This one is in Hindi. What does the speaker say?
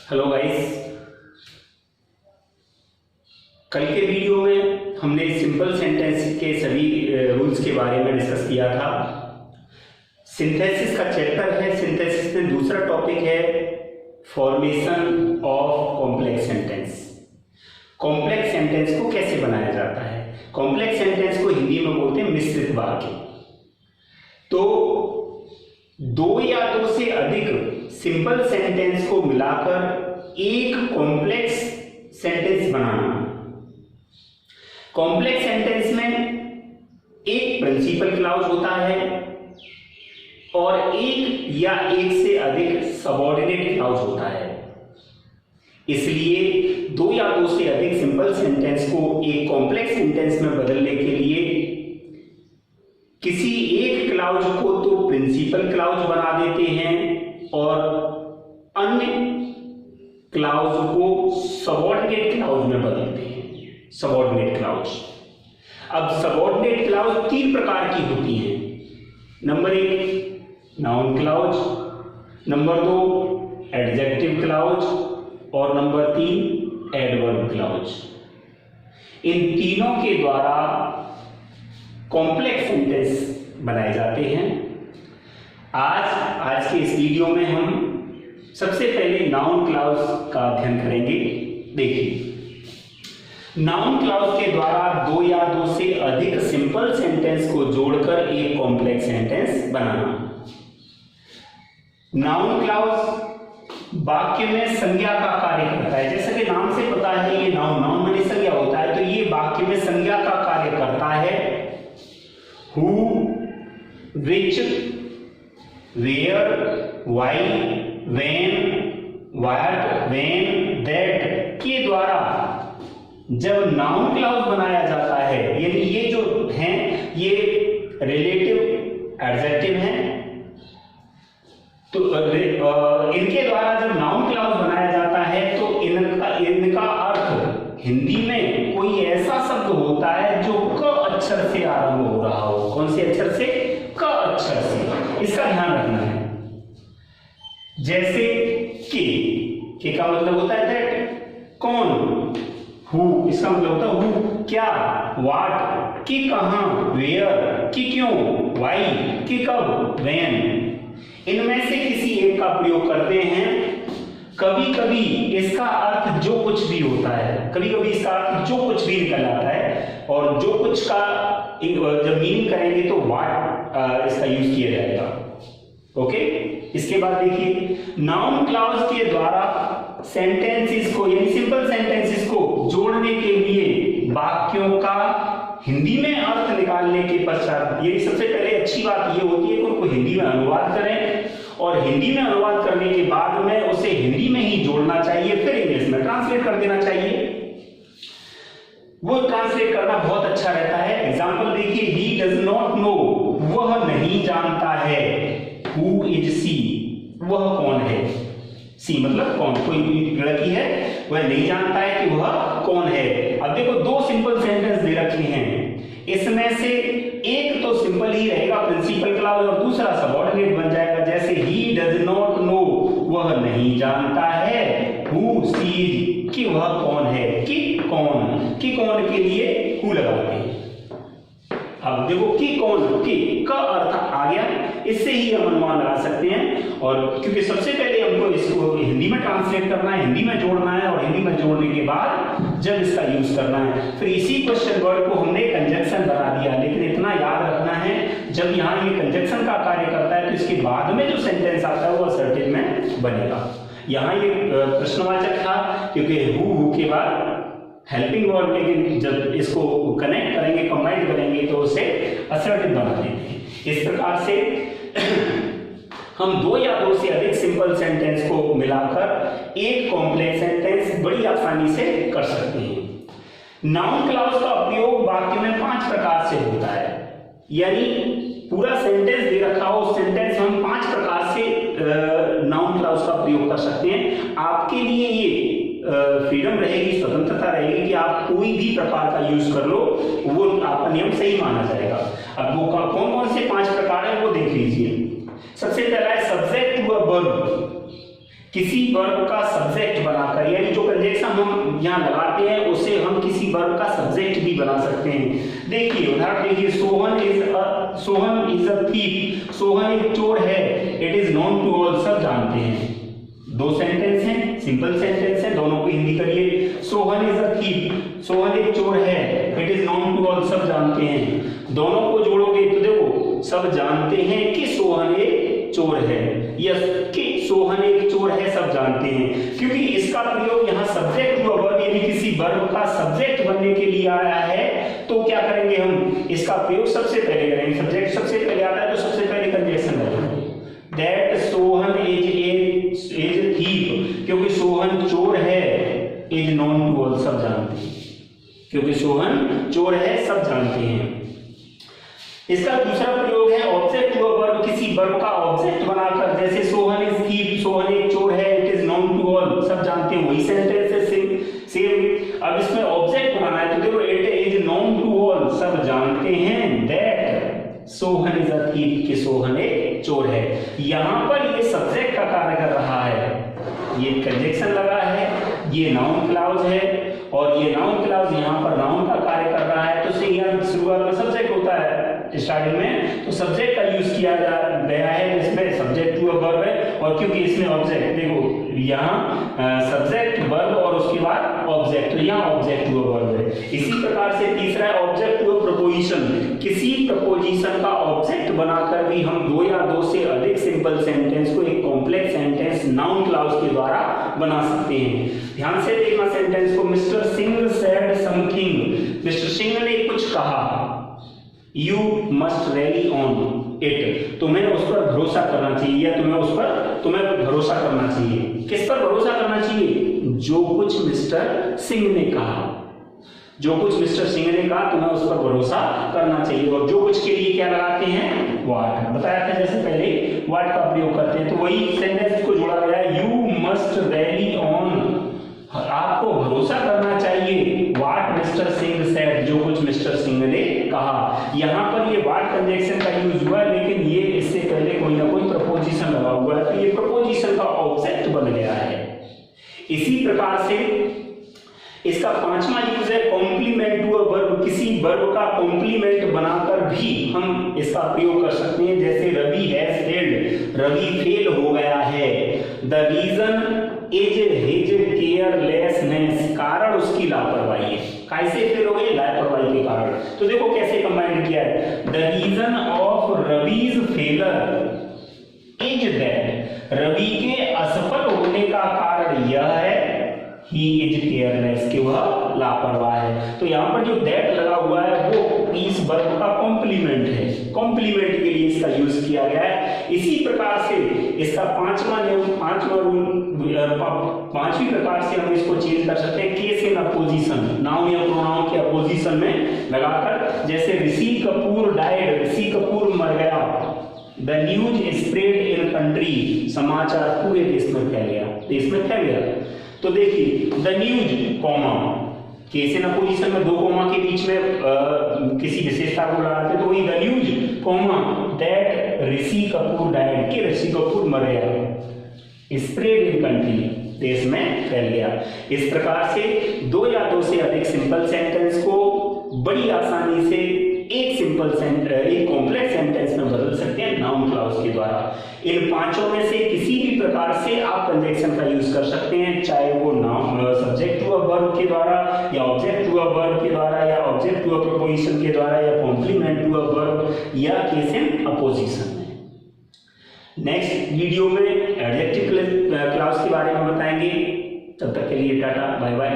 हेलो गाइस, कल के वीडियो में हमने सिंपल सेंटेंस के सभी रूल्स के बारे में डिस्कस किया था। सिंथेसिस का चैप्टर है। सिंथेसिस में दूसरा टॉपिक है formation of complex sentence. Complex sentence को कैसे बनाया जाता है। कॉम्प्लेक्स सेंटेंस को हिंदी में बोलते हैं मिश्रित वाक्य। तो दो या दो से अधिक सिंपल सेंटेंस को मिलाकर एक कॉम्प्लेक्स सेंटेंस बनाना। कॉम्प्लेक्स सेंटेंस में एक प्रिंसिपल क्लॉज होता है और एक या एक से अधिक सबऑर्डिनेट क्लॉज होता है। इसलिए दो या दो से अधिक सिंपल सेंटेंस को एक कॉम्प्लेक्स सेंटेंस में बदलने के लिए किसी एक क्लॉज को तो प्रिंसिपल क्लॉज बना देते हैं और अन्य क्लॉज को सबऑर्डिनेट क्लॉज में बदलते हैं। Subordinate clause. अब सबऑर्डिनेट क्लॉज तीन प्रकार की होती हैं। नंबर एक नाउन क्लॉज, नंबर दो एडजेक्टिव क्लॉज और नंबर तीन एडवर्ब क्लॉज। इन तीनों के द्वारा कॉम्प्लेक्स सेंटेंस बनाए जाते हैं। आज के इस वीडियो में हम सबसे पहले नाउन क्लॉज का अध्ययन करेंगे। देखिए, नाउन क्लॉज के द्वारा दो या दो से अधिक सिंपल सेंटेंस को जोड़कर एक कॉम्प्लेक्स सेंटेंस बनाना। नाउन क्लॉज वाक्य में संज्ञा का कार्य करता है। जैसा कि नाम से पता है, ये नाउन माने संज्ञा होता है, तो ये वाक्य में संज्ञा का कार्य करता है। Who, which, where, why, when, what, when, that के द्वारा जब नाउन क्लॉज बनाया जाता है, यानी ये जो हैं ये रिलेटिव एडजेक्टिव हैं, तो इनके द्वारा जब नाउन क्लॉज बनाया जाता है तो इनका अर्थ हिंदी में कोई ऐसा शब्द होता है जो क अक्षर से आरंभ हो रहा हो। कौन से अक्षर से? क अक्षर से। इसका ध्यान रखना है। जैसे के का मतलब होता है दैट, कौन, हु इसका मतलब होता है हु क्या, व्हाट कि कहां, वेयर कि क्यों, व्हाई कि कब, व्हेन। इनमें से किसी एक का प्रयोग करते हैं। कभी कभी इसका अर्थ जो कुछ भी होता है, कभी कभी इसका अर्थ जो कुछ भी निकल आता है, और जो कुछ का जब मीनिंग करेंगे तो व्हाट इसका यूज किया जाएगा। ओके। इसके बाद देखिए, नाउन क्लॉज के द्वारा सेंटेंसेस को यानी सिंपल सेंटेंसेस को जोड़ने के लिए वाक्यों का हिंदी में अर्थ निकालने के पश्चात, ये सबसे पहले अच्छी बात ये होती है कि उनको हिंदी में अनुवाद करें और हिंदी में अनुवाद करने के बाद में उसे हिंदी में ही जोड़ना चाहिए, फिर इंग्लिश में ट्रांसलेट कर देना चाहिए। वो ट्रांसलेट करना बहुत अच्छा रहता है। एग्जांपल देखिए, ही डज नॉट नो, वह नहीं जानता है। हु इज सी, वह कौन है। सी मतलब कौन, कोई लड़की है, वह नहीं जानता है कि वह कौन है। अब देखो, दो सिंपल सेंटेंस दे रखे हैं, इसमें से एक तो सिंपल ही रहेगा प्रिंसिपल क्लॉज और दूसरा सबऑर्डिनेट बन जाएगा। जैसे ही डज नॉट नो, वह नहीं जानता है। हु सीज कि वह कौन है, कि कौन के लिए हु लगाते हैं। अब देखो, कि कौन की का अर्थ आ गया, इससे ही हम अनुमान लगा सकते हैं। और क्योंकि सबसे पहले हमको इसको हिंदी में ट्रांसलेट करना है, हिंदी में जोड़ना है, और हिंदी में जोड़ने के बाद जब इसका यूज करना है, फिर इसी क्वेश्चन वर्ड को हमने कंजक्शन बना दिया। लेकिन इतना याद रखना है, जब यहाँ ये कंजक्शन का कार्य करता है तो इसके बाद में जो सेंटेंस आता है वो असर्टिव में बनेगा। यहाँ ये प्रश्नवाचक था क्योंकि हु के बाद हेल्पिंग वर्ब, लेकिन जब इसको कनेक्ट करेंगे, कंबाइन करेंगे तो उसे असर्टिव बना देते हैं। इस प्रकार से हम दो या दो से अधिक सिंपल सेंटेंस को मिलाकर एक कॉम्प्लेक्स सेंटेंस बड़ी आसानी से कर सकते हैं। नाउन क्लॉज का प्रयोग वाक्य में 5 प्रकार से होता है, यानी पूरा सेंटेंस दे रखा हो, उस सेंटेंस में हम 5 प्रकार से नाउन क्लॉज का प्रयोग कर सकते हैं। आपके लिए ये फ्रीडम रहेगी, स्वतंत्रता रहेगी कि आप कोई भी प्रकार का यूज कर लो, वो आपका नियम सही माना जाएगा। अब वो कौन कौन से 5 प्रकार है वो देख लीजिए। सबसे पहला है सब्जेक्ट टू अ वर्ब, किसी वर्ब का सब्जेक्ट बनाकर, यानी जो कंजक्शन हम यहाँ लगाते हैं उसे हम किसी वर्ब का सब्जेक्ट भी बना सकते हैं। देखिए उदाहरण देखिए, Sohan is a thief, Sohan एक चोर है, it is known to all, सब जानते हैं। दो सेंटेंस हैं, सिंपल सेंटेंस है, दोनों को हिंदी करिए। Sohan is a thief, Sohan एक चोर है, it is known to all, सब जानते हैं। दोनों को जोड़ोगे तो देखो सब जानते हैं कि सोहन एक चोर है, यस कि सोहन एक चोर है, सब जानते हैं। क्योंकि इसका प्रयोग यहाँ सब्जेक्ट टू वर्ब यानी किसी वर्ब का सब्जेक्ट बनने के लिए आया है, तो क्या करेंगे हम इसका प्रयोग सबसे पहले करेंगे। सब्जेक्ट सबसे पहले आता है तो सबसे पहले कंजक्शन लगाएंगे, दैट सोहन इज थीफ, क्योंकि सोहन चोर है, इज नोन टू ऑल, सब जानते हैं, क्योंकि सोहन चोर है, सब जानते हैं। इसका दूसरा प्रयोग है ऑब्जेक्ट टू वर्ब, किसी वर्ब का ऑब्जेक्ट बनाकर, जैसे सोहन इज थीफ, सोहन एक चोर है, it is known to all, सब जानते हैं, वही सेंटेंस है सेम। अब इसमें ऑब्जेक्ट बनाना है तो देखो it is known to all, सब जानते हैं, that Sohan is a thief, कि सोहन एक चोर है। यहां पर ये सब्जेक्ट का कार्य कर रहा है, ये कंजक्शन लगा है, ये नाउन क्लाउज है, और ये नाउन क्लाउज यहाँ पर नाउन का कार्य कर रहा है। तो यहाँ शुरुआत में सब्जेक्ट होता है स्टार्टिंग में, तो सब्जेक्ट का यूज किया गया है, इसमें सब्जेक्ट टू अ वर्ब है, और क्योंकि इसमें ऑब्जेक्ट देखो यहाँ सब्जेक्ट वर्ब और उसके बाद ऑब्जेक्ट, तो यहाँ ऑब्जेक्ट टू अ वर्ब है। इसी प्रकार से तीसरा है ऑब्जेक्ट टू अ प्रपोजिशन, किसी प्रपोजिशन का ऑब्जेक्ट बनाकर भी हम दो या दो से अधिक सिंपल सेंटेंस को एक कॉम्प्लेक्स सेंटेंस नाउन क्लाउज के द्वारा बना सकते हैं। ध्यान से देखना सेंटेंस को, mister Singh said something, mister Singh ने कुछ कहा, you must rally on it, तुम्हें उस पर भरोसा करना चाहिए, या तुम्हें भरोसा करना चाहिए। किस पर भरोसा करना चाहिए? जो कुछ मिस्टर सिंह ने कहा, जो कुछ मिस्टर सिंह ने कहा तुम्हें उस पर भरोसा करना चाहिए। और जो कुछ के लिए क्या लगाते हैं? व्हाट, बताया था जैसे पहले व्हाट का प्रयोग करते हैं, तो वही सेंटेंस को जोड़ा गया है, यू मस्ट रैली ऑन, आपको भरोसा करना चाहिए, व्हाट मिस्टर सिंह सेड, जो कुछ मिस्टर सिंह ने कहा। यहाँ पर ये व्हाट कंजक्शन का यूज हुआ, लेकिन ये इससे पहले कोई ना कोई प्रपोजिशन लगा हुआ है, तो ये प्रपोजिशन का ऑब्जेक्ट बन गया है। इसी प्रकार से इसका पांचवा यूज है कॉम्प्लीमेंट टू अ वर्ब, किसी वर्ब का कॉम्प्लीमेंट बनाकर भी हम इसका प्रयोग कर सकते हैं। जैसे Ravi has failed, Ravi fail हो गया है, the reason is his carelessness, कारण उसकी लापरवाही है। कैसे फेल हो गए? लापरवाही के कारण। तो देखो कैसे कंबाइन किया है, the reason of Ravi's failure is that, Ravi के असफल होने का कारण यह है, ही इज केयरलेस, कि वह लापरवाह है। तो यहाँ पर जो दैट लगा हुआ है वो इस वर्ब का कॉम्प्लीमेंट है, कॉम्प्लीमेंट के लिए इसका यूज किया गया है। इसी प्रकार से इसका पांचवी प्रकार से हम इसको चेंज कर सकते हैं, केस इन अपोजिशन, नाउन या प्रोनाउन के अपोजिशन में लगाकर। जैसे ऋषि कपूर डाइड, ऋषि कपूर मर गया, the news spread in country, समाचार पूरे देश में फैल गया, देश में फैल गया। तो देखिए the news comma, case in opposition में दो कॉमा के बीच में किसी विशेषता को लगाते हैं, तो वही the news comma that Rishi Kapoor died, कि ऋषि कपूर मर गया, स्प्रेड इन कंट्री, देश में फैल गया। इस प्रकार से दो या दो से अधिक सिंपल सेंटेंस को बड़ी आसानी से एक कॉम्प्लेक्स सेंटेंस में बदल सकते हैं नाउन क्लाउज के द्वारा। इन पांचों में से किसी भी प्रकार से आप कंजक्शन का यूज कर सकते हैं, चाहे वो noun subject to a verb के द्वारा, या ऑब्जेक्ट टू अ वर्ब के द्वारा, या ऑब्जेक्ट टू अ प्रीपोजिशन के द्वारा, या कॉम्प्लीमेंट टू अ वर्ब, या केस इन अपोजिशन में। नेक्स्ट वीडियो में एडजेक्टिव क्लाउज के बारे में बताएंगे। तब तक के लिए टाटा, बाय बाय।